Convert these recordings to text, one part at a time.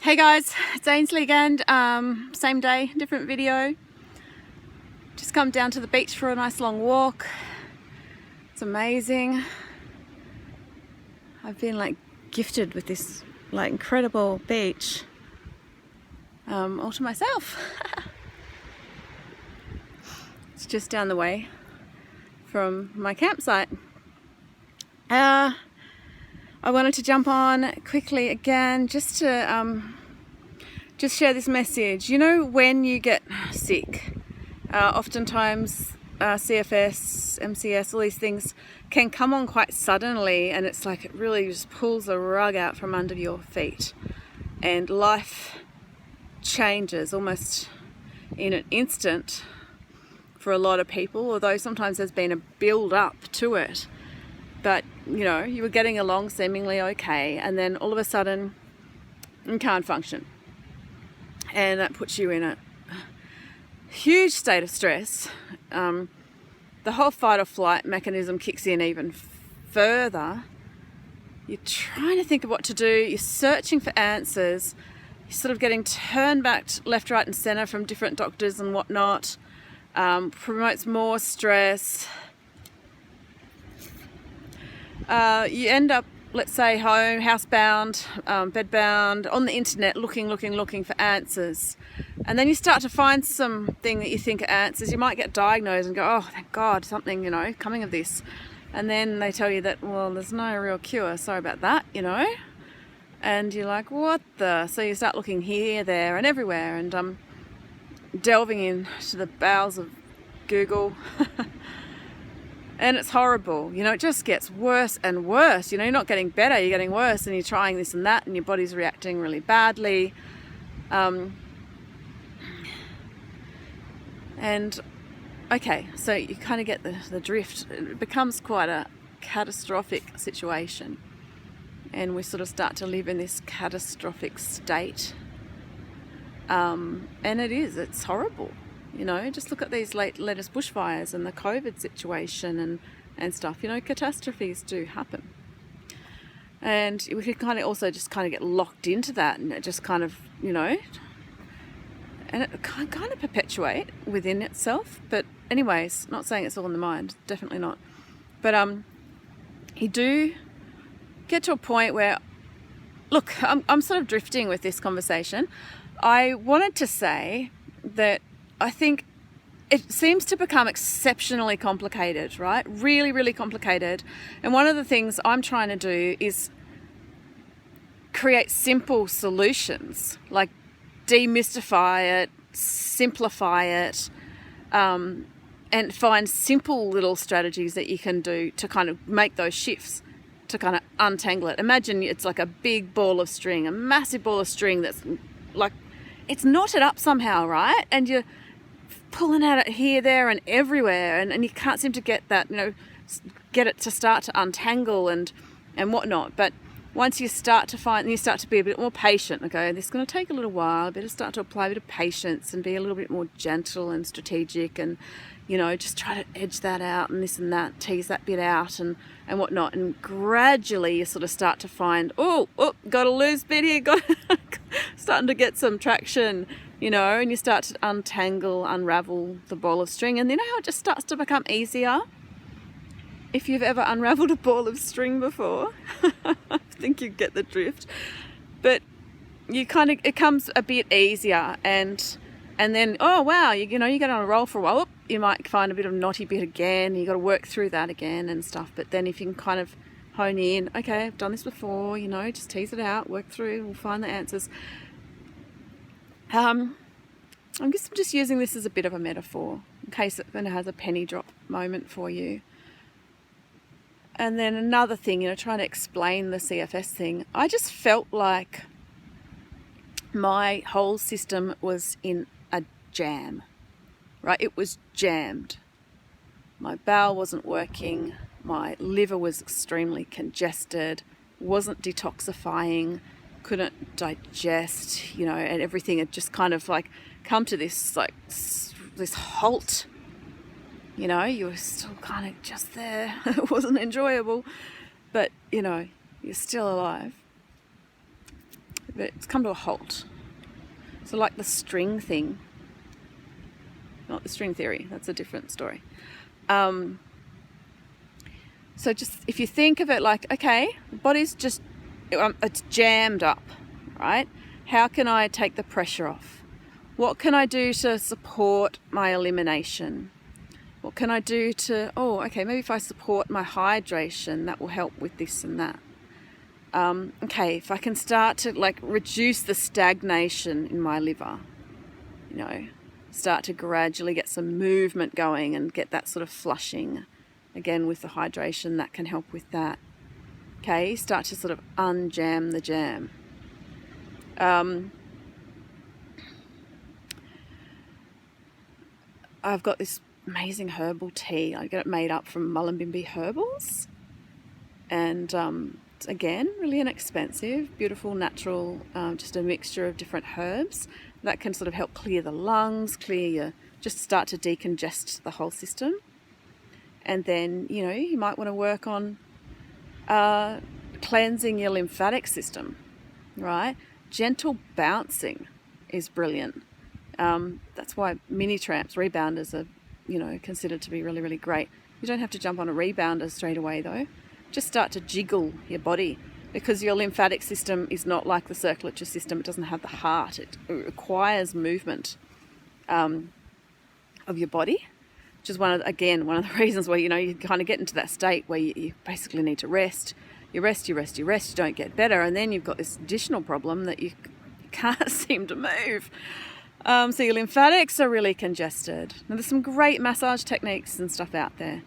Hey guys, it's Ainslie again. Same day, different video. Just come down to the beach for a nice long walk. It's amazing. I've been gifted with this incredible beach all to myself. It's just down the way from my campsite. I wanted to jump on quickly again just to just share this message. You know, when you get sick, oftentimes CFS, MCS, all these things can come on quite suddenly, and it's like it really just pulls the rug out from under your feet, and life changes almost in an instant for a lot of people, although sometimes there's been a build up to it. But you know, you were getting along seemingly okay, and then all of a sudden you can't function, and that puts you in a huge state of stress. The whole fight or flight mechanism kicks in even further. You're trying to think of what to do, you're searching for answers, you're sort of getting turned back left, right and centre from different doctors and whatnot. Promotes more stress. You end up, let's say, home, housebound, bedbound, on the internet, looking for answers. And then you start to find something that you think are answers. You might get diagnosed and go, oh, thank God, something, coming of this. And then they tell you that, well, there's no real cure. Sorry about that, And you're like, what the? So you start looking here, there, and everywhere, and delving into the bowels of Google. And it's horrible, it just gets worse and worse. You're not getting better, you're getting worse, and you're trying this and that, and your body's reacting really badly. And okay, so you kind of get the drift. It becomes quite a catastrophic situation, and we sort of start to live in this catastrophic state. And it's horrible. Just look at these latest bushfires and the COVID situation and stuff. Catastrophes do happen. And we could kind of also just get locked into that, and it just kind of, and it kind of perpetuate within itself. But anyways, not saying it's all in the mind, definitely not. But you do get to a point where, look, I'm sort of drifting with this conversation. I wanted to say that I think it seems to become exceptionally complicated, right? Really, really complicated. And one of the things I'm trying to do is create simple solutions, like demystify it, simplify it, and find simple little strategies that you can do to kind of make those shifts, to kind of untangle it. Imagine it's like a big ball of string, a massive ball of string that's like, it's knotted up somehow, right? And you're pulling at it here, there and everywhere, and you can't seem to get that, get it to start to untangle and whatnot. But once you start to be a bit more patient, okay, this is going to take a little while, better start to apply a bit of patience and be a little bit more gentle and strategic, and just try to edge that out and this and that, tease that bit out and whatnot. And gradually you sort of start to find, got a loose bit here, starting to get some traction, and you start to unravel the ball of string, and how it just starts to become easier. If you've ever unraveled a ball of string before, I think you get the drift. But it comes a bit easier, and then, oh wow, you get on a roll for a while. You might find a bit of knotty bit again. You got to work through that again and stuff. But then if you can kind of hone in, okay, I've done this before, just tease it out, work through, we'll find the answers. I'm just using this as a bit of a metaphor in case it has a penny drop moment for you. And then another thing, trying to explain the CFS thing, I just felt like my whole system was in a jam, right? It was jammed. My bowel wasn't working, my liver was extremely congested, wasn't detoxifying, couldn't digest, and everything had just kind of come to this this halt. You were still kind of just there. It wasn't enjoyable, but you're still alive. it's come to a halt. So like the string thing, not the string theory, that's a different story. So just if you think of it like, okay, the body's just, it's jammed up, right? How can I take the pressure off? What can I do to support my elimination? What can I do to, maybe if I support my hydration, that will help with this and that. Okay, if I can start to like reduce the stagnation in my liver, start to gradually get some movement going and get that sort of flushing. Again, with the hydration, that can help with that. Okay, start to sort of unjam the jam. I've got this amazing herbal tea. I get it made up from Mullumbimby herbals. And it's, again, really inexpensive, beautiful, natural, just a mixture of different herbs that can sort of help clear the lungs, just start to decongest the whole system. And then, you might want to work on cleansing your lymphatic system, right? Gentle bouncing is brilliant. That's why mini tramps, rebounders are, considered to be really, really great. You don't have to jump on a rebounder straight away though. Just start to jiggle your body, because your lymphatic system is not like the circulatory system. It doesn't have the heart. It requires movement of your body. Which is one of the reasons why, you kind of get into that state where you basically need to rest. You rest, you don't get better. And then you've got this additional problem that you can't seem to move. So your lymphatics are really congested. Now, there's some great massage techniques and stuff out there.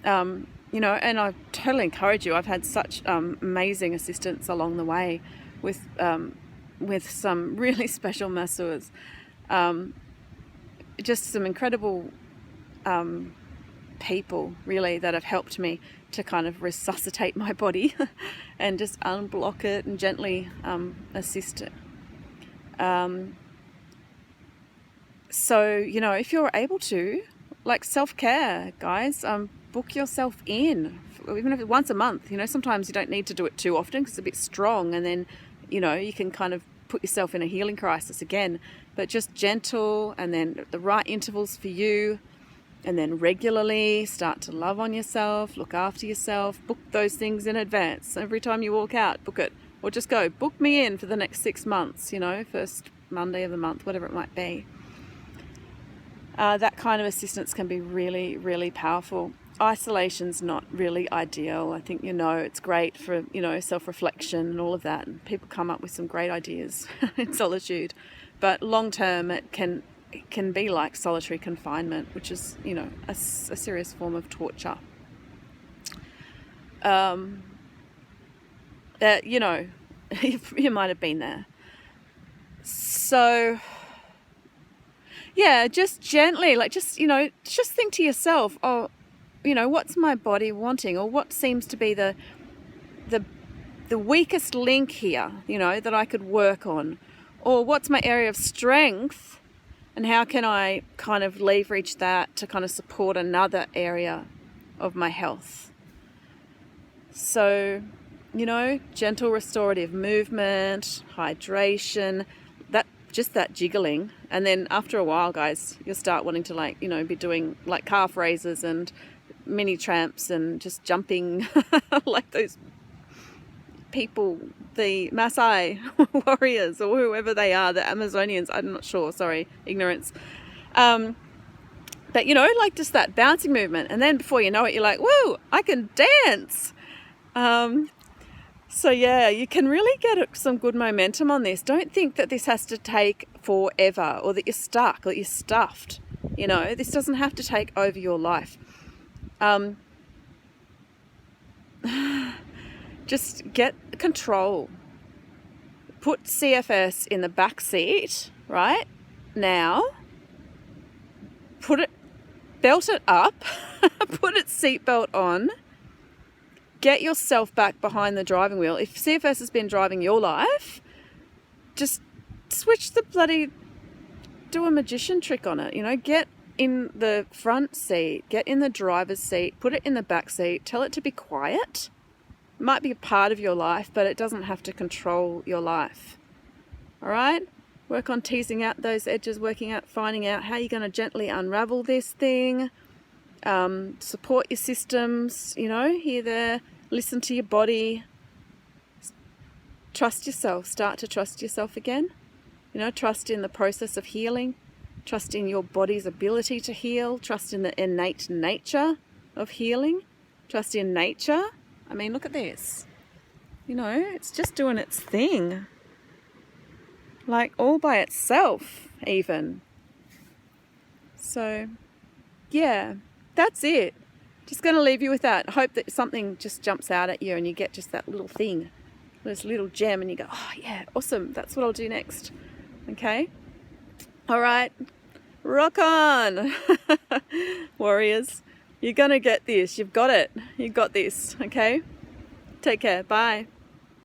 And I totally encourage you. I've had such amazing assistance along the way with some really special masseurs. Just some incredible people really that have helped me to kind of resuscitate my body and just unblock it and gently assist it. So, if you're able to, like self-care, guys, book yourself in, even if it's once a month. Sometimes you don't need to do it too often because it's a bit strong, and then, you can kind of put yourself in a healing crisis again, but just gentle, and then at the right intervals for you. And then regularly start to love on yourself, look after yourself, book those things in advance. Every time you walk out, book it. Or just go, book me in for the next 6 months, first Monday of the month, whatever it might be. That kind of assistance can be really, really powerful. Isolation's not really ideal. I think, it's great for, self-reflection and all of that. And people come up with some great ideas in solitude. But long term, it can be like solitary confinement, which is, a serious form of torture. You might have been there. So, yeah, just gently, just think to yourself, what's my body wanting, or what seems to be the weakest link here, that I could work on, or what's my area of strength. And how can I kind of leverage that to kind of support another area of my health? So, gentle restorative movement, hydration, that jiggling. And then after a while, guys, you'll start wanting to be doing like calf raises and mini tramps and just jumping like those people, the Maasai warriors or whoever they are, the Amazonians, I'm not sure, sorry, ignorance. But just that bouncing movement, and then before you know it, you're like, whoa, I can dance. So yeah, you can really get some good momentum on this. Don't think that this has to take forever, or that you're stuck, or that you're stuffed. This doesn't have to take over your life. Just get control. Put CFS in the back seat right now. Belt it up. Put its seatbelt on. Get yourself back behind the driving wheel. If CFS has been driving your life, just switch do a magician trick on it. Get in the front seat, get in the driver's seat, put it in the back seat, tell it to be quiet. It might be a part of your life, but it doesn't have to control your life. All right? Work on teasing out those edges, working out, finding out how you're going to gently unravel this thing. Support your systems, you know, here, there, listen to your body. Trust yourself. Start to trust yourself again. You know, trust in the process of healing. Trust in your body's ability to heal. Trust in the innate nature of healing. Trust in nature. I mean, look at this. You know, it's just doing its thing. Like all by itself, even. So, yeah, that's it. Just going to leave you with that. I hope that something just jumps out at you and you get just that little thing, this little gem, and you go, oh yeah, awesome. That's what I'll do next. Okay? All right. Rock on, warriors. You're going to get this. You've got it. You've got this. Okay? Take care. Bye.